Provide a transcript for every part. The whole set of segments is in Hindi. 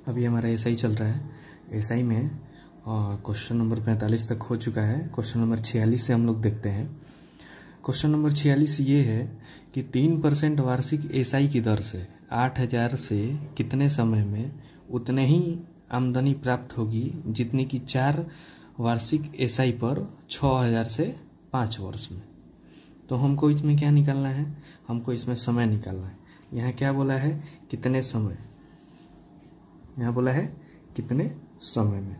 अभी हमारा एसआई चल रहा है। एसआई में क्वेश्चन नंबर 45 तक हो चुका है। क्वेश्चन नंबर 46 से हम लोग देखते हैं। क्वेश्चन नंबर 46 ये है कि 3% वार्षिक एसआई की दर से 8,000 से कितने समय में उतने ही आमदनी प्राप्त होगी जितनी कि 4 वार्षिक एसआई पर 6,000 से 5 वर्ष में। तो हमको इसमें क्या निकालना है? हमको इसमें समय निकालना है। यहाँ क्या बोला है? कितने समय। यहाँ बोला है कितने समय में।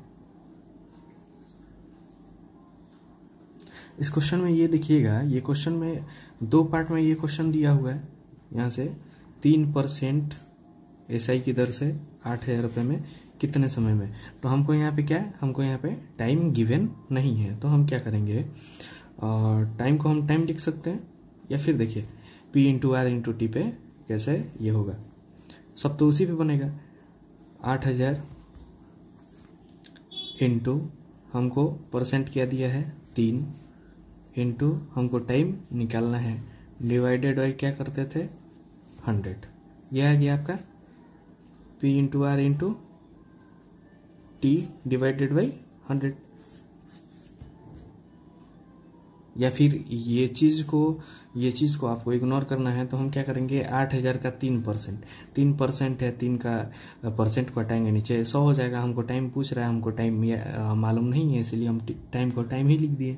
इस क्वेश्चन में ये देखिएगा, ये क्वेश्चन में 2 पार्ट में ये क्वेश्चन दिया हुआ है। यहाँ से 3% एसआई की दर से 8,000 रुपये में कितने समय में। तो हमको यहाँ पे क्या है? हमको यहाँ पे टाइम गिवन नहीं है। तो हम क्या करेंगे, टाइम को हम टाइम लिख सकते हैं, या फिर देखिए P/R/T पे कैसे ये होगा, सब तो उसी पे बनेगा। 8,000 इंटू हमको परसेंट क्या दिया है 3, इंटू हमको टाइम निकालना है, डिवाइडेड बाई क्या करते थे 100। यह आ गया आपका P/R/T डिवाइडेड बाई 100। या फिर ये चीज को आपको इग्नोर करना है तो हम क्या करेंगे, 8,000 का 3% है, 3 का परसेंट को हटाएंगे नीचे 100 हो जाएगा। हमको टाइम पूछ रहा है, हमको टाइम मालूम नहीं है, इसलिए हम टाइम को टाइम ही लिख दिए।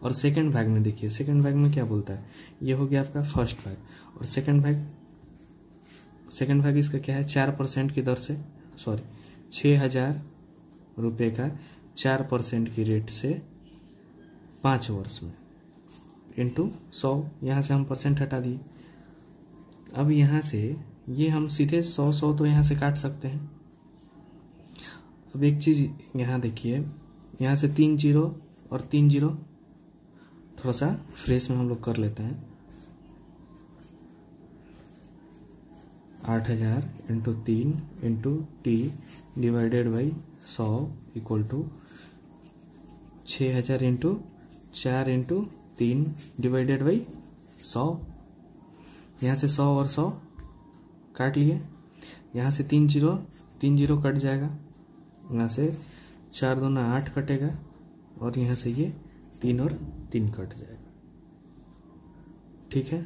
और सेकंड भाग में देखिए, सेकंड भाग में क्या बोलता है, ये हो गया आपका फर्स्ट भाग। और सेकंड भाग इसका क्या है, 4% की दर से 6,000 रुपये का 4% की रेट से 5 वर्ष में इंटू 100। यहाँ से हम परसेंट हटा दिए। अब यहाँ से ये हम सीधे 100 तो यहाँ से काट सकते हैं। अब एक चीज यहाँ देखिए, यहाँ से 3 0 और 3 0 थोड़ा सा फ्रेश में हम लोग कर लेते हैं। 8,000 into 3 into T divided by 100 equal to 6,000 into 4 into 3 divided by 100। यहाँ से 100 और 100 काट लिए। यहाँ से 3 0 कट जाएगा। यहाँ से 4 दूना 8 कटेगा, और यहाँ से ये 3 और 3 कट जाएगा। ठीक है।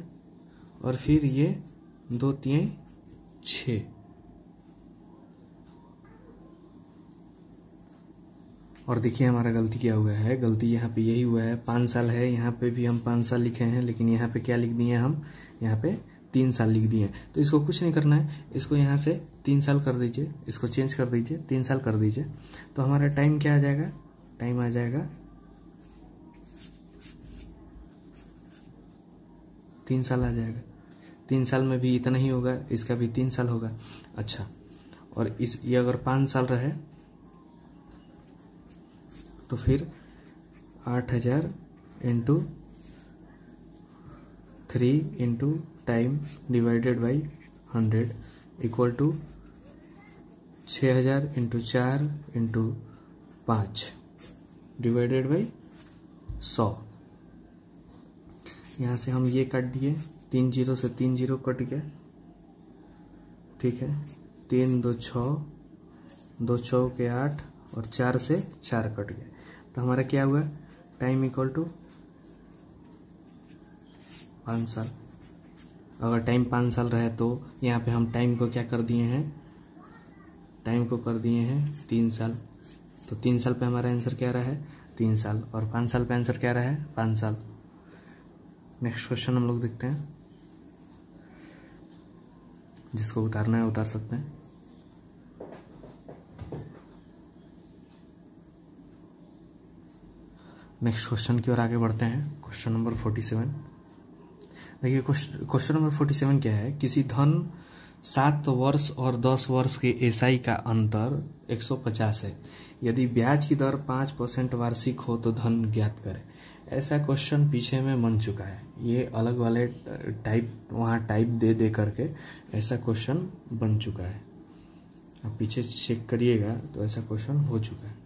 और फिर ये 2 3 6। और देखिए हमारा गलती क्या हुआ है, गलती यहाँ पे यही हुआ है, 5 साल है, यहाँ पे भी हम 5 साल लिखे हैं, लेकिन यहाँ पे क्या लिख दिए हम, यहाँ पे 3 साल लिख दिए। तो इसको कुछ नहीं करना है, इसको यहाँ से 3 साल कर दीजिए, इसको चेंज कर दीजिए, 3 साल कर दीजिए। तो हमारा टाइम क्या आ जाएगा, टाइम आ जाएगा 3 साल आ जाएगा। 3 साल में भी इतना ही होगा, इसका भी 3 साल होगा। अच्छा, और ये अगर 5 साल रहे तो फिर 8,000 into 3 into time divided by 100 equal to 6,000 into 4 into 5 divided by 100। यहाँ से हम ये काट दिए, 3 0 से 3 0 कट गया। ठीक है। 3 2 6, 2 6 के 8 और 4 से 4 कट गया। तो हमारा क्या हुआ, टाइम इक्वल टू 5 साल। अगर टाइम 5 साल रहे तो यहाँ पे हम टाइम को क्या कर दिए हैं, टाइम को कर दिए हैं 3 साल। तो 3 साल पे हमारा आंसर क्या रहा है, 3 साल। और 5 साल पे आंसर क्या रहा है, 5 साल। नेक्स्ट क्वेश्चन हम लोग देखते हैं, जिसको उतारना है उतार सकते हैं। नेक्स्ट क्वेश्चन की ओर आगे बढ़ते हैं। Question number 47। देखिए क्वेश्चन नंबर 47 क्या है, किसी धन 7 वर्ष और 10 वर्ष के एसआई का अंतर 150 है। यदि ब्याज की दर 5% वार्षिक हो तो धन ज्ञात करें। ऐसा क्वेश्चन पीछे में बन चुका है। ये अलग वाले टाइप दे करके ऐसा क्वेश्चन बन चुका है। आप पीछे चेक करिएगा तो ऐसा क्वेश्चन हो चुका है।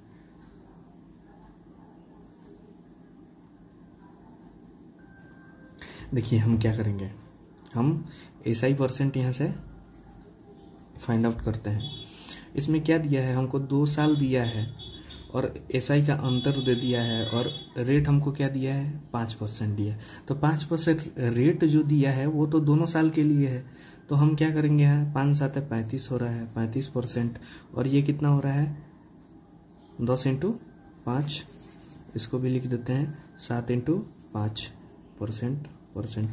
देखिए हम क्या करेंगे, हम एसआई परसेंट यहाँ से फाइंड आउट करते हैं। इसमें क्या दिया है हमको, 2 साल दिया है और एसआई का अंतर दे दिया है और रेट हमको क्या दिया है, 5% दिया है। तो 5% रेट जो दिया है वो तो दोनों साल के लिए है। तो हम क्या करेंगे यहाँ, 5 7 35 हो रहा है 35%, और ये कितना हो रहा है 10 × 5, इसको भी लिख देते हैं 7 × 5%।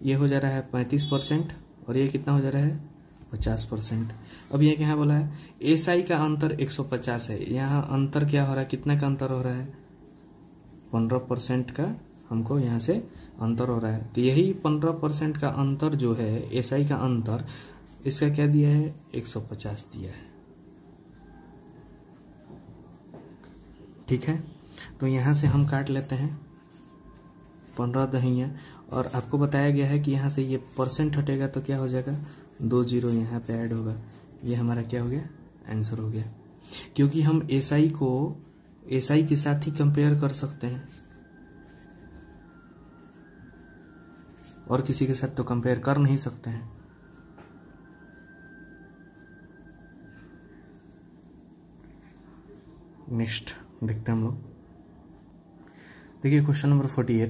ये हो जा रहा है 35% और ये कितना हो जा रहा है 50%। अब ये क्या बोला है, एसआई का अंतर 150 है। यहाँ अंतर क्या हो रहा है, कितना का अंतर हो रहा है, 15% का हमको यहाँ से अंतर हो रहा है। तो यही 15% का अंतर जो है एसआई का अंतर, इसका क्या दिया है 150 दिया है। ठीक है, तो यहाँ से हम काट लेते हैं 15 दहिया, और आपको बताया गया है कि यहाँ से ये परसेंट हटेगा तो क्या हो जाएगा, 2 जीरो यहाँ पे ऐड होगा। ये हमारा क्या हो गया, आंसर हो गया। क्योंकि हम एसआई को एसआई के साथ ही कंपेयर कर सकते हैं और किसी के साथ तो कंपेयर कर नहीं सकते हैं। नेक्स्ट देखते हैं हम लोग। देखिए क्वेश्चन नंबर 48,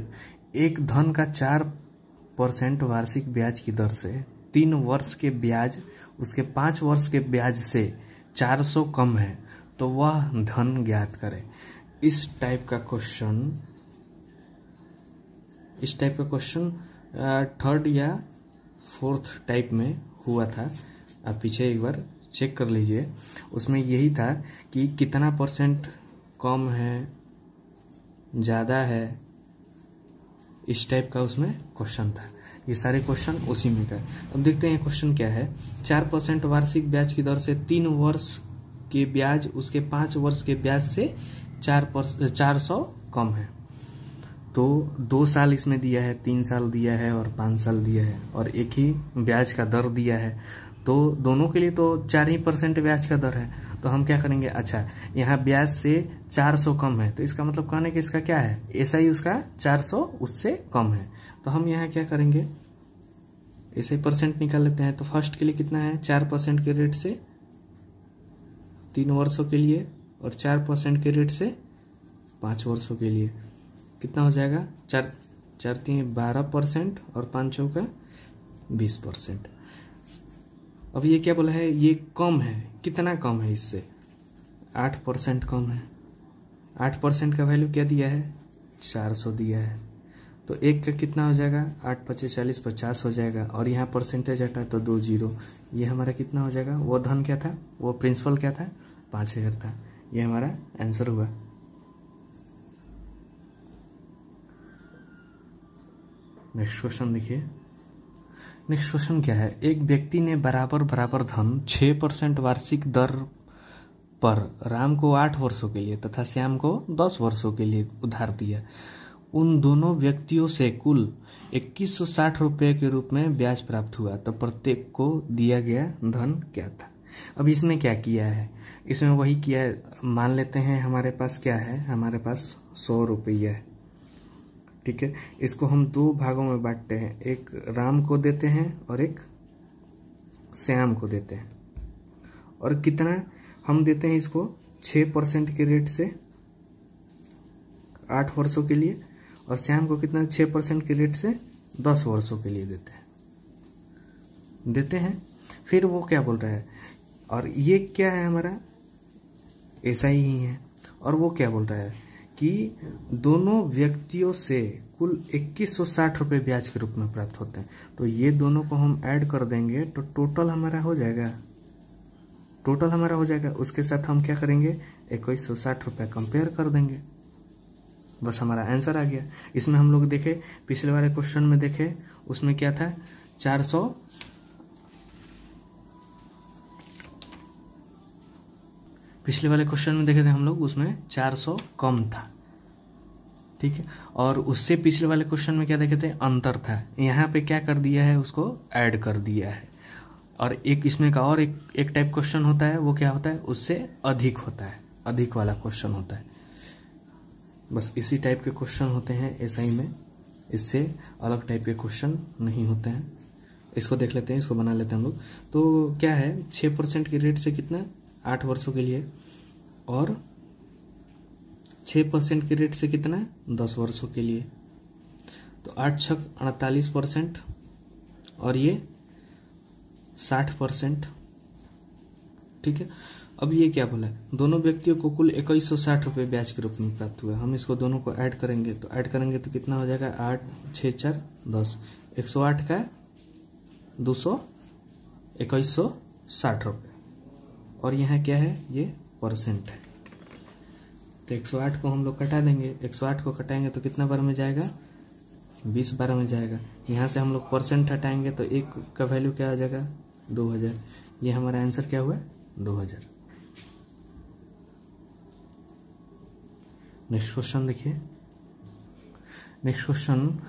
एक धन का 4% वार्षिक ब्याज की दर से 3 वर्ष के ब्याज उसके 5 वर्ष के ब्याज से 400 कम है, तो वह धन ज्ञात करे। इस टाइप का क्वेश्चन थर्ड या फोर्थ टाइप में हुआ था। आप पीछे एक बार चेक कर लीजिए, उसमें यही था कि कितना परसेंट कम है, ज़्यादा है, इस टाइप का उसमें क्वेश्चन था। ये सारे क्वेश्चन उसी में का। अब देखते हैं क्वेश्चन क्या है। 4% वार्षिक ब्याज की दर से 3 वर्ष के ब्याज उसके 5 वर्ष के ब्याज से 400 कम है। तो 2 साल इसमें दिया है, 3 साल दिया है और 5 साल दिया है, और एक ही ब्याज का दर दिया है। तो दोनों के लिए तो 4% ब्याज का दर है। तो हम क्या करेंगे, अच्छा यहाँ ब्याज से 400 कम है, तो इसका मतलब कहने कि इसका क्या है, एसआई उसका 400 उससे कम है। तो हम यहाँ क्या करेंगे, एसआई परसेंट निकाल लेते हैं। तो फर्स्ट के लिए कितना है, 4% के रेट से 3 वर्षों के लिए, और 4% के रेट से 5 वर्षों के लिए कितना हो जाएगा, 4 3 12% और 5 चौका 20%। अब ये क्या बोला है, ये कम है, कितना कम है इससे, 8% कम है। 8% का वैल्यू क्या दिया है, 400 दिया है। तो एक का कितना हो जाएगा, 8 × 5 = 40, 50 हो जाएगा, और यहाँ परसेंटेज हटा तो 2 जीरो। ये हमारा कितना हो जाएगा, वो धन क्या था, वो प्रिंसिपल क्या था, 5000 था। ये हमारा आंसर हुआ। नेक्स्ट क्वेश्चन देखिए। नेक्स्ट क्वेश्चन क्या है, एक व्यक्ति ने बराबर धन 6% वार्षिक दर पर राम को 8 वर्षों के लिए तथा श्याम को 10 वर्षों के लिए उधार दिया। उन दोनों व्यक्तियों से कुल 2160 रुपये के रूप में ब्याज प्राप्त हुआ, तो प्रत्येक को दिया गया धन क्या था। अब इसमें क्या किया है, इसमें वही किया है। मान लेते हैं हमारे पास क्या है, हमारे पास 100 रुपया है, ठीक है। इसको हम 2 भागों में बांटते हैं, एक राम को देते हैं और एक श्याम को देते हैं। और कितना हम देते हैं इसको, 6% के रेट से 8 वर्षों के लिए, और श्याम को कितना 6% के रेट से 10 वर्षों के लिए देते हैं। फिर वो क्या बोल रहा है, और ये क्या है हमारा, ऐसा ही है। और वो क्या बोल रहा है कि दोनों व्यक्तियों से कुल 2160 रुपये ब्याज के रूप में प्राप्त होते हैं। तो ये दोनों को हम ऐड कर देंगे तो टोटल हमारा हो जाएगा। उसके साथ हम क्या करेंगे, 2160 रुपये कंपेयर कर देंगे, बस हमारा आंसर आ गया। इसमें हम लोग देखे, पिछले वाले क्वेश्चन में देखे, उसमें क्या था, 400 पिछले वाले क्वेश्चन में देखे थे हम लोग, उसमें 400 कम था, ठीक है। और उससे पिछले वाले क्वेश्चन में क्या देखे थे, अंतर था। यहाँ पे क्या कर दिया है, उसको ऐड कर दिया है। और एक इसमें का और एक टाइप क्वेश्चन होता है, वो क्या होता है, उससे अधिक होता है, अधिक वाला क्वेश्चन होता है। बस इसी टाइप के क्वेश्चन होते हैं एसआई में, इससे अलग टाइप के क्वेश्चन नहीं होते हैं। इसको देख लेते हैं, इसको बना लेते हैं हम लोग। तो क्या है, 6% के रेट से कितना, 8 वर्षों के लिए, और 6% के रेट से कितना है 10 वर्षों के लिए। तो 8 छक 48% और ये 60%। ठीक है, अब ये क्या बोला है, दोनों व्यक्तियों को कुल 2160 रुपये ब्याज के रूप में प्राप्त हुआ। हम इसको दोनों को ऐड करेंगे तो कितना हो जाएगा 8 6 4 10, 108 का 2160 रुपये, और यहाँ क्या है ये परसेंट है। तो 108 को हम लोग कटा देंगे, 108 को कटाएंगे तो कितना बार में जाएगा 20 बार में जाएगा। यहाँ से हम लोग परसेंट हटाएंगे तो एक का वैल्यू क्या आ जाएगा 2000। ये हमारा आंसर क्या हुआ 2000। नेक्स्ट क्वेश्चन देखिए। Next question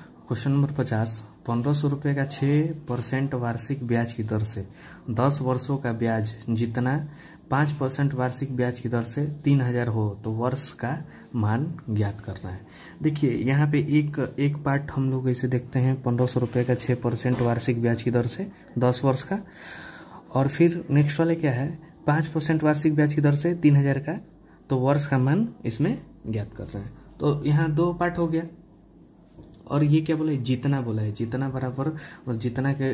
number 50। 1500 रुपये का 6% वार्षिक ब्याज की दर से 10 वर्षों का ब्याज जितना 5% वार्षिक ब्याज की दर से 3000 हो तो वर्ष का मान ज्ञात करना है। देखिए यहाँ पे एक पार्ट हम लोग ऐसे देखते हैं, 1500 रुपये का 6% वार्षिक ब्याज की दर से 10 वर्ष का, और फिर नेक्स्ट वाले क्या है 5% वार्षिक ब्याज की दर से 3000 का, तो वर्ष का मान इसमें ज्ञात कर रहे हैं। तो यहाँ 2 पार्ट हो गया, और ये क्या बोला है जितना बोला है, जितना बराबर, और जितना के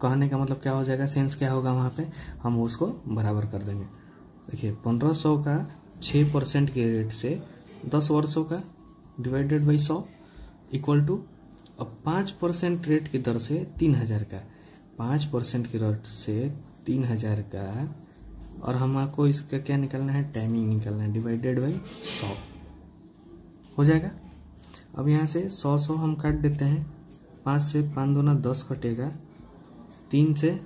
कहने का मतलब क्या हो जाएगा, सेंस क्या होगा वहाँ पे हम उसको बराबर कर देंगे। देखिए 1500 का 6% के रेट से 10 वर्षों का डिवाइडेड बाई 100 इक्वल टू, अब 5% रेट की दर से 3000 का, 5% की रेट से 3000 का, और हमको इसका क्या निकालना है टाइमिंग निकालना है, डिवाइडेड बाई 100 हो जाएगा। अब यहाँ से 100 हम काट देते हैं, 5 से 5 दूना 10 कटेगा, 3 से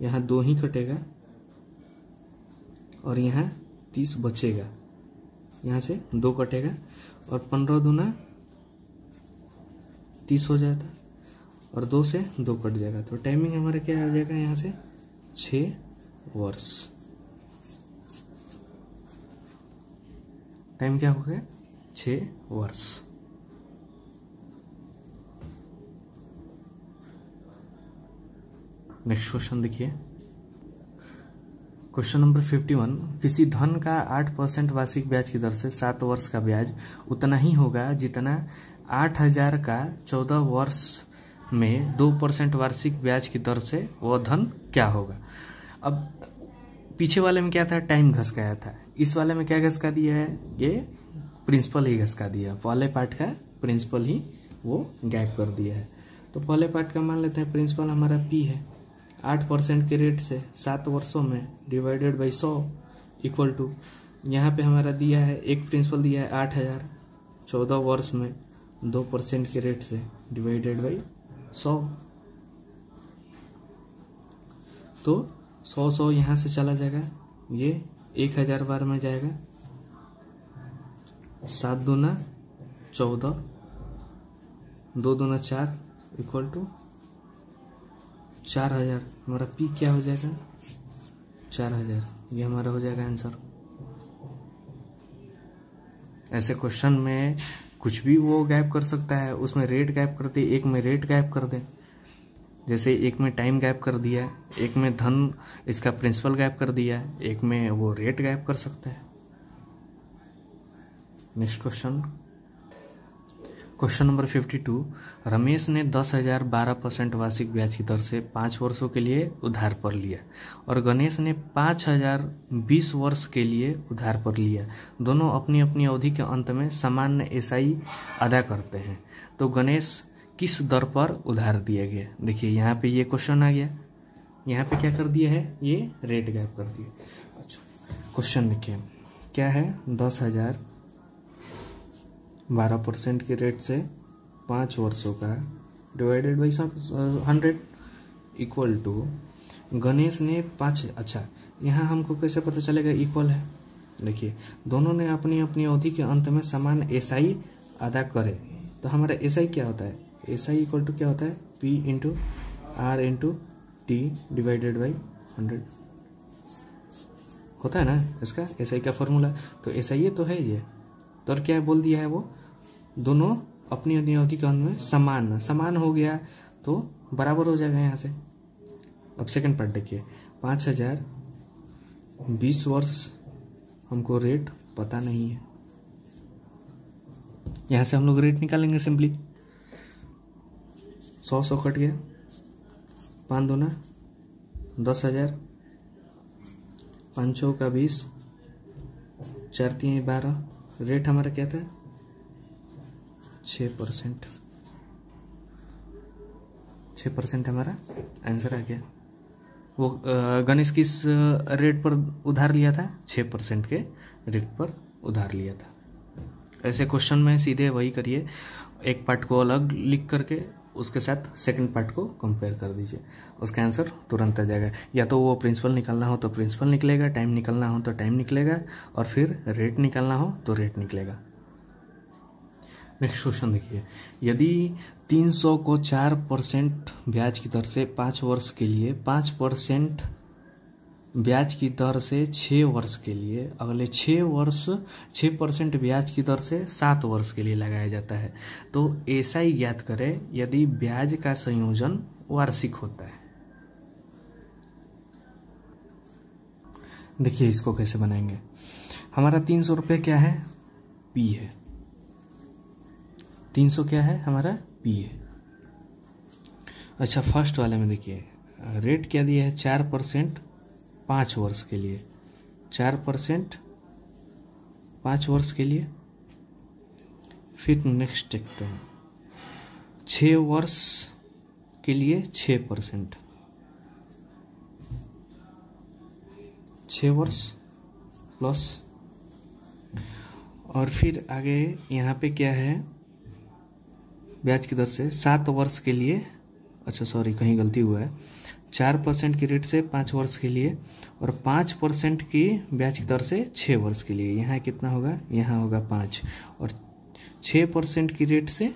यहाँ 2 ही कटेगा, और यहाँ 30 बचेगा, यहाँ से 2 कटेगा, और 15 दूना 30 हो जाता, और 2 से 2 कट जाएगा। तो टाइमिंग हमारा क्या आ जाएगा यहाँ से 6 वर्ष। टाइम क्या हो गया 6 वर्ष। नेक्स्ट क्वेश्चन देखिए। Question number 51। किसी धन का 8% वार्षिक ब्याज की दर से 7 वर्ष का ब्याज उतना ही होगा जितना 8000 का 14 वर्ष में 2% वार्षिक ब्याज की दर से वह धन क्या होगा। अब पीछे वाले में क्या था टाइम घसकाया था, इस वाले में क्या घसका दिया है ये प्रिंसिपल ही घसका दिया, पहले पार्ट का प्रिंसिपल ही वो गैप कर दिया है। तो पहले पार्ट का मान लेते हैं प्रिंसिपल हमारा P है, 8% के रेट से 7 वर्षों में डिवाइडेड बाई 100 इक्वल टू, यहाँ पे हमारा दिया है एक प्रिंसिपल दिया है 8000, 14 वर्ष में 2% के रेट से डिवाइडेड बाई 100, तो 100 यहाँ से चला जाएगा, ये 1000 बार में जाएगा, 7 दूना 14, 2 दूना 4 इक्वल टू 4000। हमारा P क्या हो जाएगा 4000, ये हमारा हो जाएगा आंसर। ऐसे क्वेश्चन में कुछ भी वो गैप कर सकता है, उसमें रेट गैप कर दे, एक में रेट गैप कर दे, जैसे एक में टाइम गैप कर दिया, एक में धन इसका प्रिंसिपल गैप कर दिया, एक में वो रेट गैप कर सकता है। Next question number 52। रमेश ने 10,000 12% वार्षिक ब्याज की दर से 5 वर्षों के लिए उधार पर लिया, और गणेश ने 5,000 20 वर्ष के लिए उधार पर लिया। दोनों अपनी अपनी अवधि के अंत में सामान्य एसआई अदा करते हैं, तो गणेश किस दर पर उधार दिया गया। देखिए यहाँ पे ये क्वेश्चन आ गया, यहाँ पे क्या कर दिया है ये रेट गैप कर दिया। अच्छा क्वेश्चन देखिए क्या है, 10,000 12% के रेट से 5 वर्षों का divided by 100 equal to, Ganesh ने 5, अच्छा यहाँ हमको कैसे पता चलेगा इक्वल है, देखिए दोनों ने अपनी अपनी अवधि के अंत में समान एसआई अदा करे, तो हमारा एसआई क्या होता है, एसआई इक्वल टू क्या होता है P into R into T divided by 100 होता है ना इसका एसआई का फॉर्मूला। तो एसआई तो है ये, तो और क्या बोल दिया है वो, दोनों अपनी अपनी अवधि के अंत में समान हो गया तो बराबर हो जाएगा यहाँ से। अब सेकंड पार्ट देखिए, 5,000, 20 वर्ष हमको रेट पता नहीं है। यहाँ से हम लोग रेट निकालेंगे सिंपली। 100 कट गया, 5 दूना 10,000, 5 का 20, 4 3 12। रेट हमारा क्या था? 6%। 6% हमारा आंसर आ गया। वो गणेश किस रेट पर उधार लिया था? 6% के रेट पर उधार लिया था। ऐसे क्वेश्चन में सीधे वही करिए, एक पार्ट को अलग लिख करके उसके साथ सेकंड पार्ट को कंपेयर कर दीजिए, उसका आंसर तुरंत आ जाएगा। या तो वो प्रिंसिपल निकालना हो तो प्रिंसिपल निकलेगा, टाइम निकालना हो तो टाइम निकलेगा, और फिर रेट निकालना हो तो रेट निकलेगा। नेक्स्ट क्वेश्चन देखिए, यदि 300 को 4% ब्याज की दर से 5 वर्ष के लिए, 5% ब्याज की दर से 6 वर्ष के लिए, अगले 6 वर्ष 6% ब्याज की दर से 7 वर्ष के लिए लगाया जाता है, तो ऐसा ही ज्ञात करें यदि ब्याज का संयोजन वार्षिक होता है। देखिए इसको कैसे बनाएंगे। हमारा 300 रुपये क्या है? पी है। 300 क्या है? हमारा पी है। अच्छा, फर्स्ट वाले में देखिए रेट क्या दिया है? 4% 5 वर्ष के लिए। 4% 5 वर्ष के लिए। फिर नेक्स्ट देखते हैं, 6 वर्ष के लिए 6%। 6 वर्ष प्लस, और फिर आगे यहाँ पे क्या है? ब्याज की दर से 7 वर्ष के लिए, अच्छा सॉरी कहीं गलती हुआ है, 4% की रेट से 5 वर्ष के लिए, और 5% की ब्याज की दर से 6 वर्ष के लिए। यहाँ कितना होगा? यहाँ होगा 5, और 6% की रेट से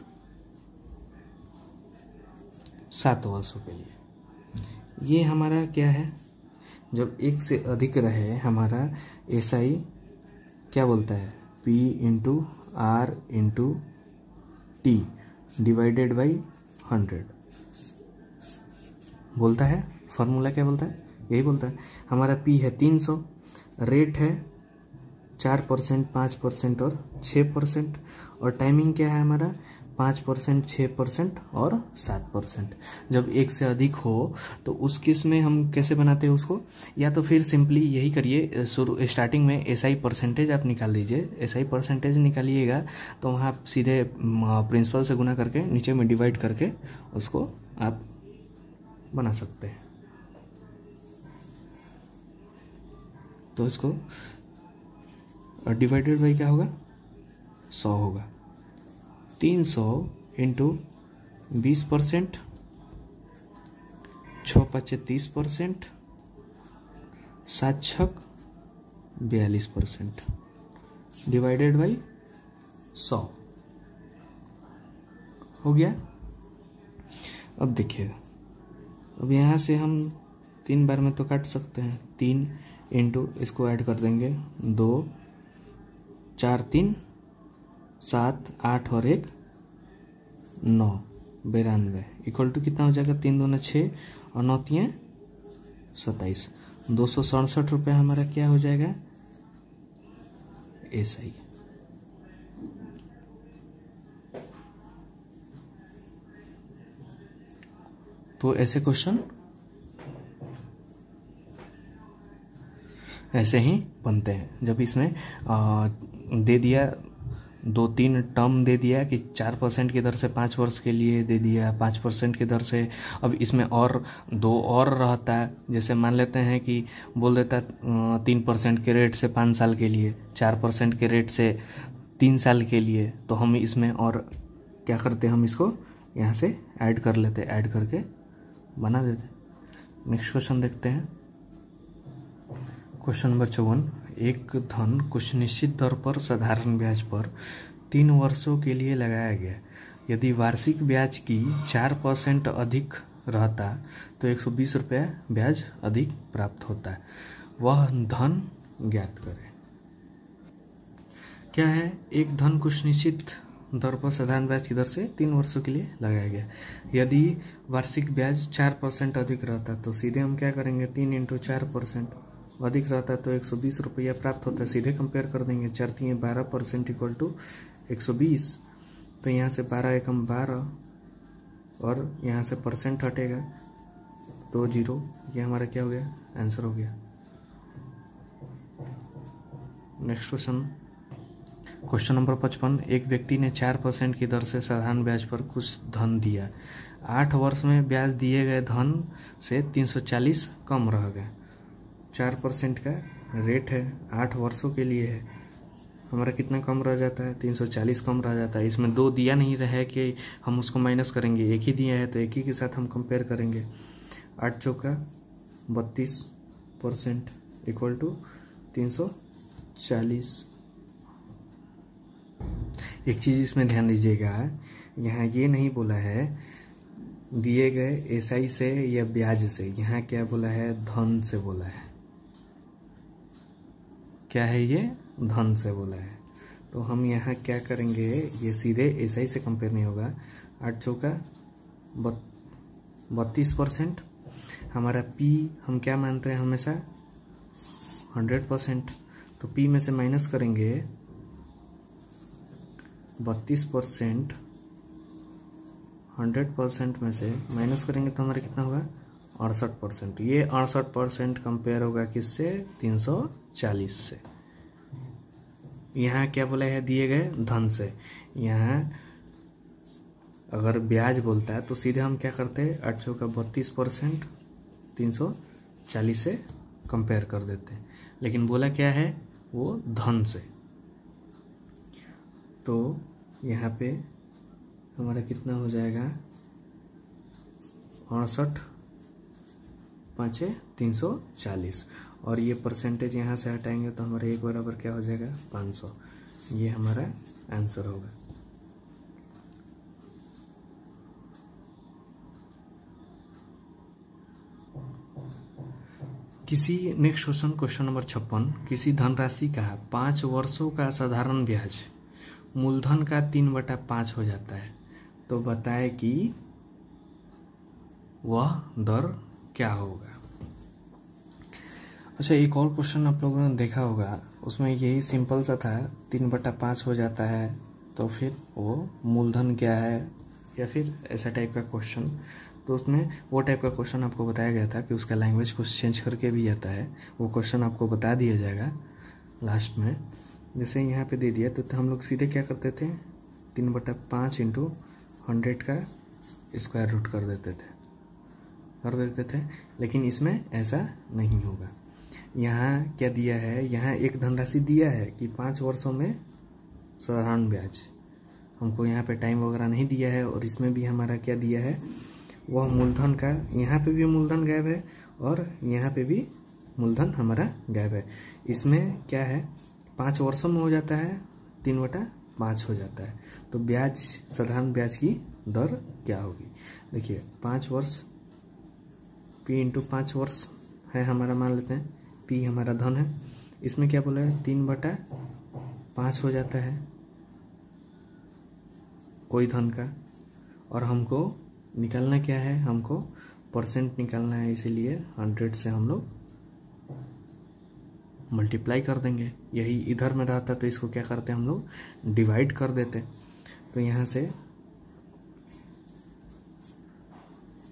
7 वर्षों के लिए। ये हमारा क्या है? जब एक से अधिक रहे हमारा एसआई क्या बोलता है? P into R into T divided by 100 बोलता है। फॉर्मूला क्या बोलता है? यही बोलता है। हमारा P है 300, रेट है 4%, 5% और 6%, और टाइमिंग क्या है हमारा? 5%, 6% और 7%। जब एक से अधिक हो तो उस केस में हम कैसे बनाते हैं उसको? या तो फिर सिंपली यही करिए, शुरू स्टार्टिंग में एसआई परसेंटेज आप निकाल दीजिए। एसआई परसेंटेज निकालिएगा तो वहाँ सीधे प्रिंसिपल से गुना करके नीचे में डिवाइड करके उसको आप बना सकते हैं। तो इसको डिवाइडेड बाई क्या होगा? 100 होगा। 300 इंटू 20%, 6 5 30%, 7 6 42% डिवाइडेड बाई 100 हो गया। अब देखिए, अब यहाँ से हम 3 बार में तो काट सकते हैं। 3 इंटू इसको ऐड कर देंगे 2 4 3 7 8 और 1 9 92 इक्वल टू कितना हो जाएगा? 3 दूना 6 और 9 3 27। 267 रुपये हमारा क्या हो जाएगा? एसआई। तो ऐसे क्वेश्चन ऐसे ही बनते हैं। जब इसमें दे दिया 2-3 टर्म दे दिया कि 4% की दर से 5 वर्ष के लिए दे दिया, 5% की दर से, अब इसमें और 2 और रहता है। जैसे मान लेते हैं कि बोल देता 3% के रेट से 5 साल के लिए, 4% के रेट से 3 साल के लिए, तो हम इसमें और क्या करते, हम इसको यहाँ से ऐड कर लेते, ऐड करके बना देते। नेक्स्ट क्वेश्चन देखते हैं। क्वेश्चन नंबर 54, एक धन कुछ निश्चित दर पर साधारण ब्याज पर 3 वर्षों के लिए लगाया गया। यदि वार्षिक ब्याज की 4% अधिक रहता तो 120 रुपया ब्याज अधिक प्राप्त होता। वह धन ज्ञात करें। क्या है? एक धन कुछ निश्चित दर पर साधारण ब्याज की दर से 3 वर्षों के लिए लगाया गया। यदि वार्षिक ब्याज 4% अधिक रहता तो सीधे हम क्या करेंगे, 3 × 4% अधिक रहता तो 120 रुपया प्राप्त होता। सीधे कंपेयर कर देंगे, 4 × 12% इक्वल टू 120। तो यहाँ से 12 एकम 12 और यहाँ से परसेंट हटेगा 2 0। ये हमारा क्या हो गया, आंसर हो गया। Next question number 55। एक व्यक्ति ने 4% की दर से साधारण ब्याज पर कुछ धन दिया। 8 वर्ष में ब्याज दिए गए धन से 340 कम रह गए। 4% का रेट है, 8 वर्षों के लिए है, हमारा कितना कम रह जाता है, 340 कम रह जाता है। इसमें 2 दिया नहीं रहा कि हम उसको माइनस करेंगे, एक ही दिया है तो एक ही के साथ हम कंपेयर करेंगे। 8 चौका 32% इक्वल टू 340। एक चीज इसमें ध्यान दीजिएगा, यहाँ ये नहीं बोला है दिए गए एसआई से या ब्याज से, यहाँ क्या बोला है, धन से बोला है। क्या है ये, धन से बोला है। तो हम यहाँ क्या करेंगे, ये सीधे एसआई से कंपेयर नहीं होगा। 8 चौका 32%। हमारा पी हम क्या मानते हैं हमेशा, 100%। तो पी में से माइनस करेंगे 32%, 100% में से माइनस करेंगे तो हमारा कितना होगा, 68%। ये 68% कंपेयर होगा किससे, 340 से। यहाँ क्या बोला है, दिए गए धन से। यहाँ अगर ब्याज बोलता है तो सीधे हम क्या करते हैं, 8 चौका 32% 340 से कंपेयर कर देते हैं। लेकिन बोला क्या है, वो धन से। तो यहाँ पे हमारा कितना हो जाएगा, 68 5 340। और ये परसेंटेज यहाँ से हटाएंगे तो हमारा 1 बराबर क्या हो जाएगा, 500। ये हमारा आंसर होगा। Next question number 56। किसी धनराशि का 5 वर्षों का साधारण ब्याज मूलधन का 3/5 हो जाता है, तो बताए कि वह दर क्या होगा। अच्छा, एक और क्वेश्चन आप लोगों ने देखा होगा, उसमें यही सिंपल सा था, 3/5 हो जाता है तो फिर वो मूलधन क्या है, या फिर ऐसा टाइप का क्वेश्चन। तो उसमें वो टाइप का क्वेश्चन आपको बताया गया था कि उसका लैंग्वेज कुछ चेंज करके भी आता है। वो क्वेश्चन आपको बता दिया जाएगा लास्ट में। जैसे यहाँ पे दे दिया तो हम लोग सीधे क्या करते थे, 3/5 × 100 का स्क्वायर रूट कर देते थे। लेकिन इसमें ऐसा नहीं होगा। यहाँ क्या दिया है, यहाँ एक धनराशि दिया है कि 5 वर्षों में साधारण ब्याज। हमको यहाँ पे टाइम वगैरह नहीं दिया है। और इसमें भी हमारा क्या दिया है, वह मूलधन का, यहाँ पे भी मूलधन गायब है और यहाँ पे भी मूलधन हमारा गायब है। इसमें क्या है, 5 वर्षों में हो जाता है, 3/5 हो जाता है। तो ब्याज, साधारण ब्याज की दर क्या होगी। देखिए 5 वर्ष, P × 5 वर्ष है हमारा, मान लेते हैं P हमारा धन है। इसमें क्या बोला है, 3/5 हो जाता है कोई धन का। और हमको निकालना क्या है, हमको परसेंट निकालना है, इसीलिए 100 से हम लोग मल्टीप्लाई कर देंगे। यही इधर में रहता तो इसको क्या करते हम लोग, डिवाइड कर देते। तो यहाँ से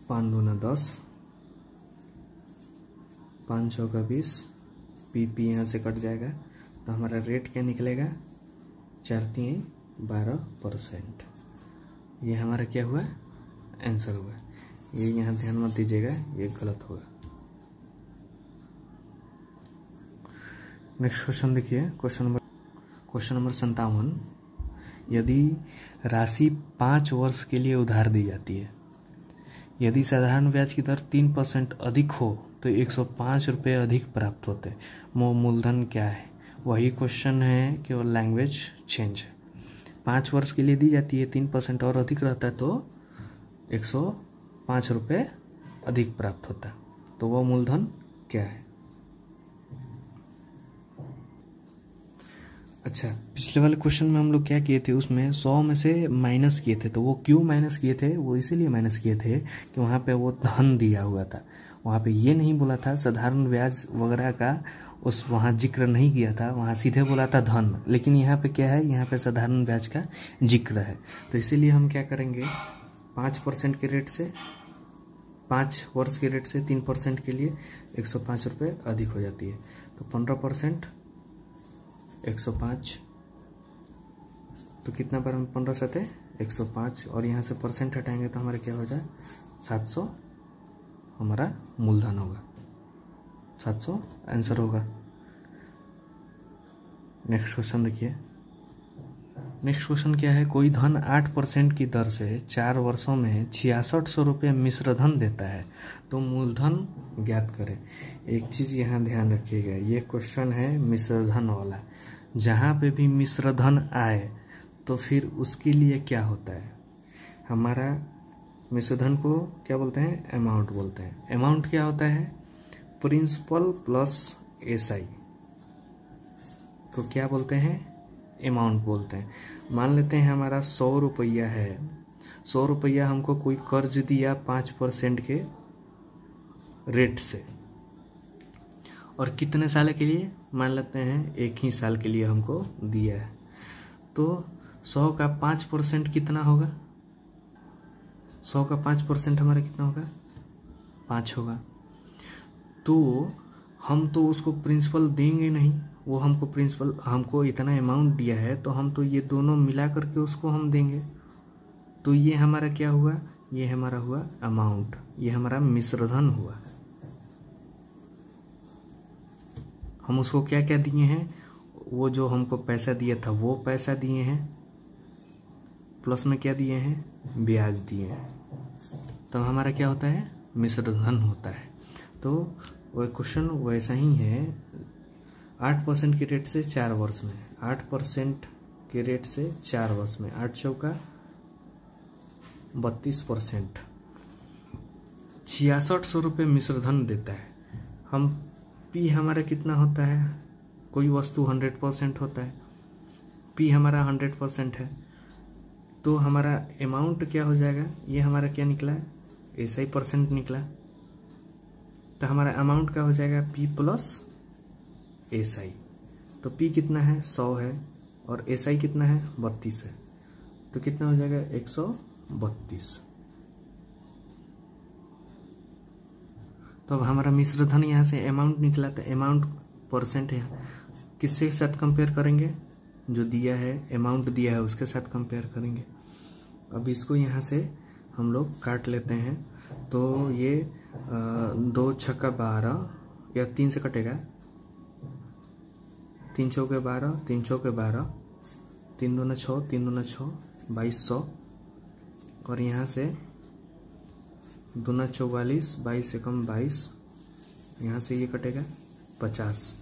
5 दूना 10, 5 चौका 20, पी यहाँ से कट जाएगा तो हमारा रेट क्या निकलेगा, 4 3 12%। ये हमारा क्या हुआ, आंसर हुआ। ये यहाँ ध्यान मत दीजिएगा, ये गलत होगा। नेक्स्ट क्वेश्चन देखिए, क्वेश्चन नंबर 57। यदि राशि 5 वर्ष के लिए उधार दी जाती है, यदि साधारण ब्याज की दर 3% अधिक हो तो 105 रुपये अधिक प्राप्त होते। मूलधन क्या है, वही क्वेश्चन है, केवल लैंग्वेज चेंज है। 5 वर्ष के लिए दी जाती है, 3% और अधिक रहता है तो 105 रुपये अधिक प्राप्त होता है। तो वह मूलधन क्या है। अच्छा, पिछले वाले क्वेश्चन में हम लोग क्या किए थे, उसमें 100 में से माइनस किए थे। तो वो क्यों माइनस किए थे, वो इसीलिए माइनस किए थे कि वहाँ पे वो धन दिया हुआ था। वहाँ पे ये नहीं बोला था साधारण ब्याज वगैरह का, उस वहाँ जिक्र नहीं किया था, वहाँ सीधे बोला था धन। लेकिन यहाँ पे क्या है, यहाँ पे साधारण ब्याज का जिक्र है। तो इसीलिए हम क्या करेंगे, 5% के रेट से, 5 वर्ष के रेट से 3% के लिए 105 रुपये अधिक हो जाती है। तो 15% 105, तो कितना पर हम 15 सते 105, और यहाँ से परसेंट हटाएंगे तो हमारे क्या हो जाए 700, हमारा मूलधन होगा 700 आंसर होगा। नेक्स्ट क्वेश्चन देखिए। नेक्स्ट क्वेश्चन क्या है, कोई धन 8% की दर से 4 वर्षों में 6600 रुपये मिश्र धन देता है, तो मूलधन ज्ञात करें। एक चीज यहाँ ध्यान रखिएगा, ये क्वेश्चन है मिश्र धन वाला। जहाँ पे भी मिश्र धन आए तो फिर उसके लिए क्या होता है, हमारा मिश्र धन को क्या बोलते हैं, अमाउंट बोलते हैं। अमाउंट क्या होता है, प्रिंसिपल प्लस एसआई को क्या बोलते हैं, अमाउंट बोलते हैं। मान लेते हैं हमारा 100 रुपया है, 100 रुपया हमको कोई कर्ज दिया 5% के रेट से, और कितने साल के लिए, मान लेते हैं 1 ही साल के लिए हमको दिया है। तो 100 का 5% कितना होगा, 100 का 5% हमारा कितना होगा, 5 होगा। तो हम तो उसको प्रिंसिपल देंगे नहीं, वो हमको प्रिंसिपल, हमको इतना अमाउंट दिया है तो हम तो ये दोनों मिला करके उसको हम देंगे। तो ये हमारा क्या हुआ, ये हमारा हुआ अमाउंट, ये हमारा मिश्रधन हुआ। हम उसको क्या क्या दिए हैं, वो जो हमको पैसा दिया था वो पैसा दिए हैं, प्लस में क्या दिए हैं, ब्याज दिए हैं। तो हमारा क्या होता है, मिश्रधन होता है। तो वह क्वेश्चन वैसा ही है, 8% के रेट से 4 वर्ष में, 8% के रेट से 4 वर्ष में, 8 चौका 32%, 6600 रुपये मिश्रधन देता है। हम पी हमारा कितना होता है, कोई वस्तु 100% होता है, पी हमारा 100% है, तो हमारा अमाउंट क्या हो जाएगा, ये हमारा क्या निकला, ऐसा ही परसेंट निकला। तो हमारा अमाउंट क्या हो जाएगा, पी प्लस एसआई। तो पी कितना है, 100 है, और एसआई कितना है, 32 है। तो कितना हो जाएगा, 132। तो अब हमारा मिश्रधन यहाँ से अमाउंट निकला, तो अमाउंट परसेंट है, किसके साथ कंपेयर करेंगे, जो दिया है, अमाउंट दिया है उसके साथ कंपेयर करेंगे। अब इसको यहाँ से हम लोग काट लेते हैं। तो ये 2 छक्का 12, या 3 से कटेगा, 3 चौके 12, 3 चौके 12, 3 दूना 6, 3 दूना 6, 2200, और यहाँ से 2 दूना 44, 22 एकम 22, यहाँ से ये कटेगा 50,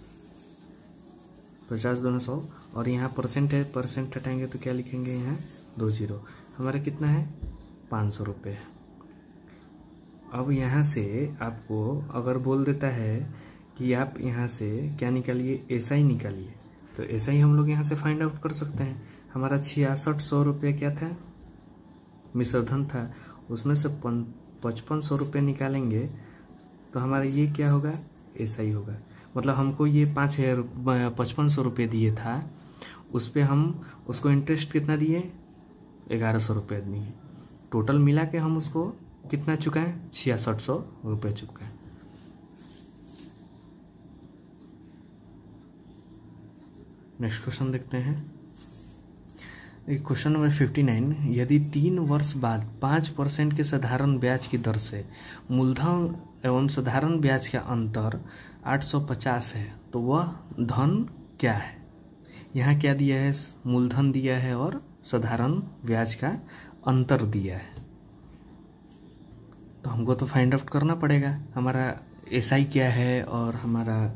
50 दूना 100, और यहाँ परसेंट है, परसेंट हटाएंगे तो क्या लिखेंगे, यहाँ 2 जीरो। हमारा कितना है, 500 रुपये है। अब यहाँ से आपको अगर बोल देता है कि आप यहाँ से क्या निकालिए, एसआई निकालिए, तो एसआई हम लोग यहाँ से फाइंड आउट कर सकते हैं। हमारा 6600 रुपये क्या था, मिश्रधन था, उसमें से 5500 रुपये निकालेंगे तो हमारा ये क्या होगा, एसआई होगा। मतलब हमको ये 5500 रुपये दिए था, उस पर हम उसको इंटरेस्ट कितना दिए, 1100 रुपये दिए। टोटल मिला के हम उसको कितना चुकाएं, 6600 रुपये चुकाएं। नेक्स्ट क्वेश्चन देखते हैं। क्वेश्चन नंबर 59, यदि 3 वर्ष बाद 5% के साधारण ब्याज की दर से मूलधन एवं साधारण ब्याज का अंतर 850 है, तो वह धन क्या है। यहाँ क्या दिया है, मूलधन दिया है और साधारण ब्याज का अंतर दिया है। तो हमको तो फाइंड आउट करना पड़ेगा हमारा एसआई क्या है और हमारा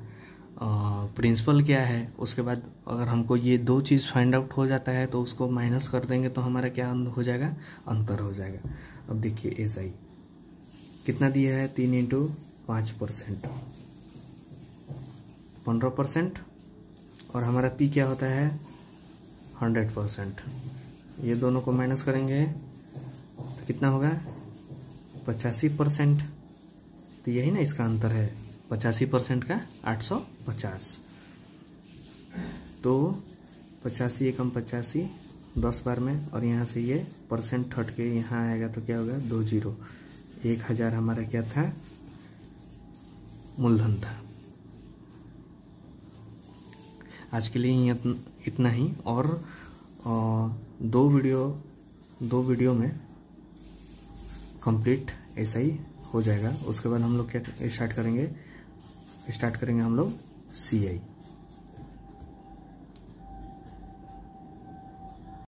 प्रिंसिपल क्या है। उसके बाद अगर हमको ये 2 चीज़ फाइंड आउट हो जाता है तो उसको माइनस कर देंगे तो हमारा क्या हो जाएगा, अंतर हो जाएगा। अब देखिए एसआई कितना दिया है, 3 × 5%, 15%, और हमारा पी क्या होता है, 100%। ये दोनों को माइनस करेंगे तो कितना होगा 85%। तो यही ना इसका अंतर है, 85% का 850। तो 85 एकम 85 10 बार में, और यहाँ से ये परसेंट हट के यहाँ आएगा तो क्या होगा 20। 1000 हमारा क्या था, मूलधन था। आज के लिए इतना ही, और दो वीडियो में कंप्लीट ऐसा ही हो जाएगा। उसके बाद हम लोग क्या स्टार्ट करेंगे हम लोग CI।